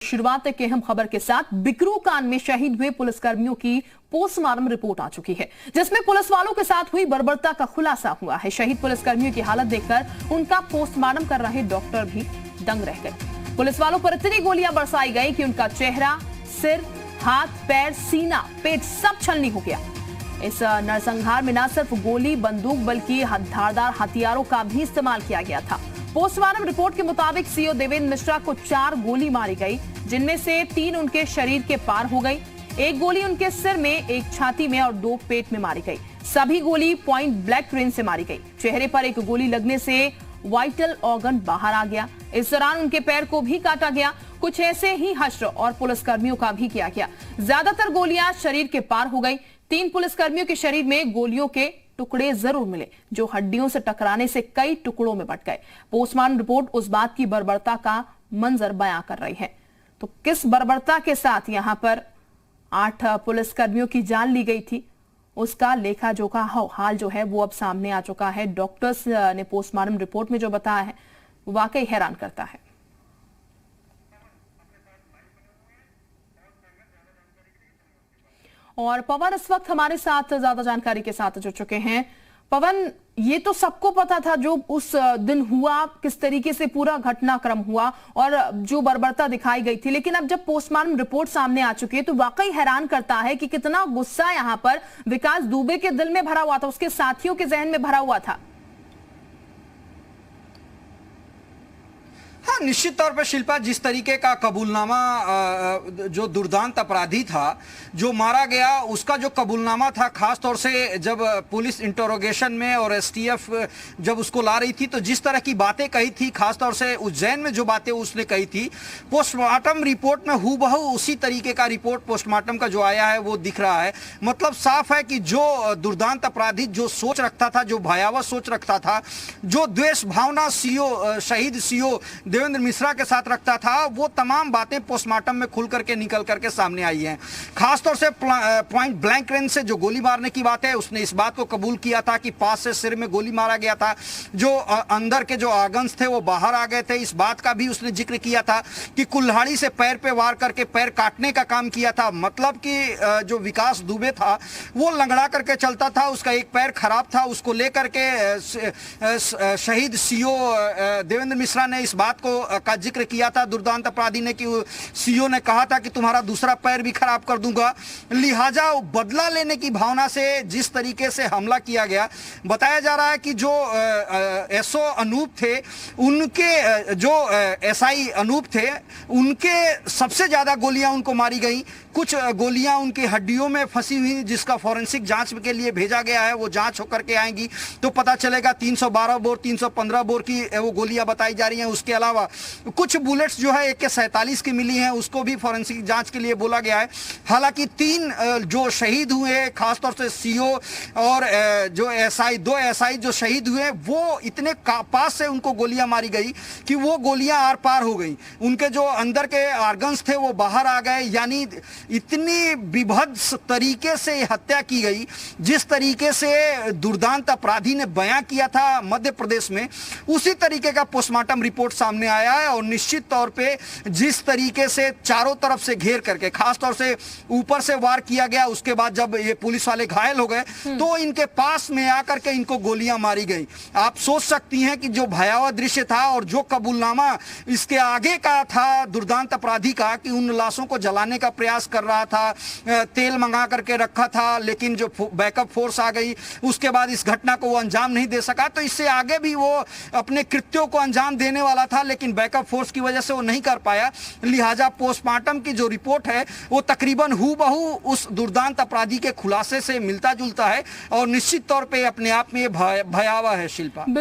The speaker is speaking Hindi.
शुरुआत एक अहम खबर के साथ बिकरू कांड में शहीद हुए पुलिसकर्मियों की पोस्टमार्टम रिपोर्ट आ चुकी है, जिसमें पुलिस वालों के साथ हुई बर्बरता का खुलासा हुआ है। शहीद पुलिसकर्मियों की हालत देखकर उनका पोस्टमार्टम कर रहे डॉक्टर भी दंग रह गए। पुलिस वालों पर इतनी गोलियां बरसाई गई कि उनका चेहरा, सिर, हाथ, पैर, सीना, पेट सब छलनी हो गया। इस नरसंहार में न सिर्फ गोली, बंदूक बल्कि धारदार हथियारों का भी इस्तेमाल किया गया था। पोस्टमार्टम रिपोर्ट के मुताबिक सीओ देवेंद्र मिश्रा को 4 गोली मारी गई, जिनमें से 3 उनके शरीर के पार हो गई। 1 गोली उनके सिर में, 1 छाती में और 2 पेट में मारी गई। सभी गोली पॉइंट ब्लैंक रेंज से मारी गई। चेहरे पर 1 गोली लगने से वाइटल ऑर्गन बाहर आ गया। इस दौरान उनके पैर को भी काटा गया। कुछ ऐसे ही हश्र और पुलिसकर्मियों का भी किया गया। ज्यादातर गोलियां शरीर के पार हो गई। 3 पुलिसकर्मियों के शरीर में गोलियों के टुकड़े जरूर मिले, जो हड्डियों से टकराने से कई टुकड़ों में बंट गए। पोस्टमार्टम रिपोर्ट उस बात की बर्बरता का मंजर बयां कर रही है। तो किस बर्बरता के साथ यहां पर 8 पुलिसकर्मियों की जान ली गई थी, उसका लेखा जोखा हाल जो है वो अब सामने आ चुका है। डॉक्टर्स ने पोस्टमार्टम रिपोर्ट में जो बताया है वो वाकई हैरान करता है। और पवन इस वक्त हमारे साथ ज्यादा जानकारी के साथ जुड़ चुके हैं। पवन, ये तो सबको पता था जो उस दिन हुआ, किस तरीके से पूरा घटनाक्रम हुआ और जो बर्बरता दिखाई गई थी, लेकिन अब जब पोस्टमार्टम रिपोर्ट सामने आ चुकी है तो वाकई हैरान करता है कि कितना गुस्सा यहां पर विकास दुबे के दिल में भरा हुआ था, उसके साथियों के जहन में भरा हुआ था। हाँ, निश्चित तौर पर शिल्पा, जिस तरीके का कबूलनामा जो दुर्दांत अपराधी था जो मारा गया, उसका जो कबूलनामा था, खास तौर से जब पुलिस इंटरोगेशन में और एसटीएफ जब उसको ला रही थी तो जिस तरह की बातें कही थी, खास तौर से उज्जैन में जो बातें उसने कही थी, पोस्टमार्टम रिपोर्ट में हूबहू उसी तरीके का रिपोर्ट पोस्टमार्टम का जो आया है वो दिख रहा है। मतलब साफ है कि जो दुर्दांत अपराधी जो सोच रखता था, जो भयावह सोच रखता था, जो द्वेष भावना शहीद सीओ देवेंद्र मिश्रा के साथ रखता था, वो तमाम बातें पोस्टमार्टम में खुल करके निकल करके सामने आई हैं। खासतौर से पॉइंट ब्लैंक रेंज से जो गोली मारने की बात है, उसने इस बात को कबूल किया था कि पास से सिर में गोली मारा गया था। जो अंदर के जो आर्गन्स थे वो बाहर आ गए थे, इस बात का भी उसने जिक्र किया था कि कुल्हाड़ी से पैर पे वार करके पैर काटने का काम किया था। मतलब कि जो विकास दुबे था वो लंगड़ा करके चलता था, उसका एक पैर खराब था, उसको लेकर के शहीद सीओ देवेंद्र मिश्रा ने इस बात का जिक्र किया था दुर्दांत अपराधी ने कि सीओ ने कहा था कि तुम्हारा दूसरा पैर भी खराब कर दूंगा। लिहाजा बदला लेने की भावना से जिस तरीके से हमला किया गया, बताया जा रहा है कि जो एसओ अनूप थे, उनके जो एसआई अनूप थे, उनके सबसे ज्यादा गोलियां उनको मारी गई। कुछ गोलियां उनकी हड्डियों में फंसी हुई, जिसका फॉरेंसिक जांच के लिए भेजा गया है। वो जांच होकर के आएंगी तो पता चलेगा। 312 बोर 315 बोर की वो गोलियां बताई जा रही हैं। उसके अलावा कुछ बुलेट्स जो है AK-47 की मिली हैं, उसको भी फॉरेंसिक जांच के लिए बोला गया है। हालांकि 3 जो शहीद हुए, खासतौर से सीओ और जो एसआई, 2 एसआई जो शहीद हुए, वो इतने पास से उनको गोलियां मारी गई कि वो गोलियां आर पार हो गई। उनके जो अंदर के ऑर्गन्स थे वो बाहर आ गए। यानी इतनी विभत्स तरीके से हत्या की गई, जिस तरीके से दुर्दांत अपराधी ने बयां किया था मध्य प्रदेश में, उसी तरीके का पोस्टमार्टम रिपोर्ट सामने आया है। और निश्चित तौर पे जिस तरीके से चारों तरफ से घेर करके, खासतौर से ऊपर से वार किया गया, उसके बाद जब ये पुलिस वाले घायल हो गए तो इनके पास में आकर के इनको गोलियां मारी गई। आप सोच सकती हैं कि जो भयावह दृश्य था और जो कबूलनामा इसके आगे का था दुर्दांत अपराधी का, कि उन लाशों को जलाने का प्रयास कर रहा था, तेल मंगा करके रखा था, लेकिन जो बैकअप फोर्स आ गई उसके बाद इस घटना को वो अंजाम नहीं दे सका। तो इससे आगे भी वो अपने कृत्यों को अंजाम देने वाला था, लेकिन बैकअप फोर्स की वजह से वो नहीं कर पाया। लिहाजा पोस्टमार्टम की जो रिपोर्ट है वो तकरीबन हूबहू उस दुर्दांत अपराधी के खुलासे से मिलता जुलता है और निश्चित तौर पे अपने आप में भयावह है। शिल्पा।